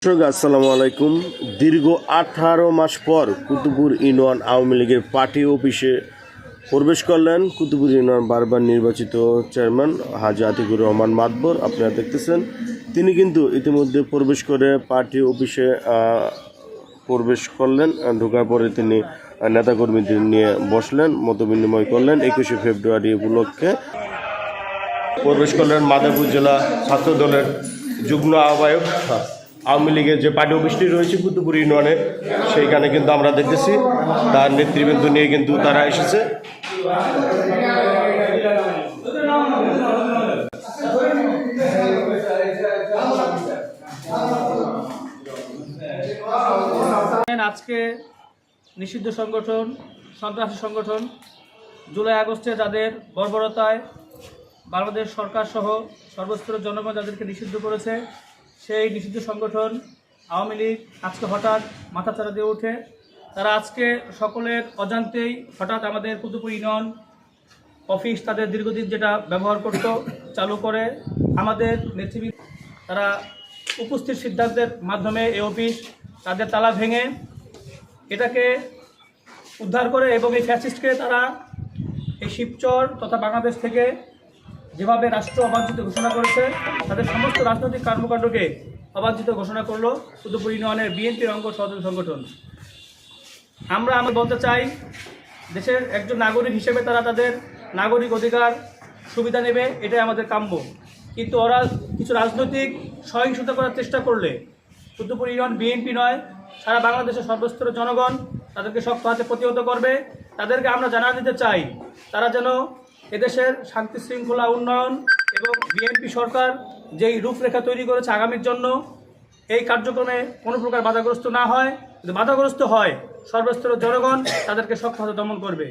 আসসালামু আলাইকুম। দীর্ঘ 18 মাস পর কুতুবপুর ইউনিয়ন আওয়ামী লীগের পার্টি অফিসে প্রবেশ করলেন কুতুবপুর ইউনিয়ন বারবার নির্বাচিত চেয়ারম্যান হাজী আতিকুর রহমান মাতবর। আপনারা দেখতেছেন তিনি কিন্তু ইতিমধ্যে প্রবেশ করে পার্টি অফিসে প্রবেশ করলেন। ঢোকার পরে তিনি নেতাকর্মীদের নিয়ে বসলেন, মতবিনিময় করলেন। 21শে ফেব্রুয়ারি উপলক্ষে প্রবেশ করলেন মাদারীপুর জেলা ছাত্র দলের যুগ্ম আহ্বায়ক। আওয়ামী লীগের যে পার্টি অফিসটি রয়েছে কুতুবপুর ইউনিয়নে, সেইখানে কিন্তু আমরা দেখতেছি তার নেতৃবৃন্দ নিয়ে কিন্তু তারা এসেছে। আজকে নিষিদ্ধ সংগঠন, সন্ত্রাসী সংগঠন জুলাই আগস্টে যাদের বর্বরতায় বাংলাদেশ সরকার সহ সর্বস্তরের জনগণ যাদেরকে নিষিদ্ধ করেছে, সেই নিষিদ্ধ সংগঠন আওয়ামী লীগ আজকে হঠাৎ মাথাচাড়া দিয়ে ওঠে। তারা আজকে সকলের অজান্তেই হঠাৎ আমাদের কুতুবপুর ইউনিয়ন অফিস তাদের দীর্ঘদিন যেটা ব্যবহার করত চালু করে। আমাদের নেতৃবৃন্দ তারা উপস্থিত সিদ্ধান্তের মাধ্যমে এই অফিস তাদের তালা ভেঙে এটাকে উদ্ধার করে এবং এই ফ্যাসিস্টকে তারা এই শিবচর তথা বাংলাদেশ থেকে যেভাবে রাষ্ট্র অবাঞ্ছিত ঘোষণা করেছে, তাদের সমস্ত রাজনৈতিক কর্মকাণ্ডকে অবাঞ্ছিত ঘোষণা করলো কুতুবপুর ইউনিয়নের বিএনপির অঙ্গ সহযোগী সংগঠন। আমরা বলতে চাই, দেশের একজন নাগরিক হিসেবে তারা তাদের নাগরিক অধিকার সুবিধা নেবে, এটাই আমাদের কাম্য। কিন্তু ওরা কিছু রাজনৈতিক সহিংসতা করার চেষ্টা করলে কুতুবপুর ইউনিয়ন বিএনপি নয়, সারা বাংলাদেশের সর্বস্তরের জনগণ তাদেরকে শক্ত হাতে প্রতিহত করবে। তাদেরকে আমরা জানা দিতে চাই, তারা যেন এদেশের শান্তি শৃঙ্খলা উন্নয়ন এবং বিএনপি সরকার যেই রূপরেখা তৈরি করেছে আগামীর জন্য, এই কার্যক্রমে কোনো প্রকার বাধাগ্রস্ত না হয়। যদি বাধাগ্রস্ত হয়, সর্বস্তরের জনগণ তাদেরকে শক্ত হাতে দমন করবে।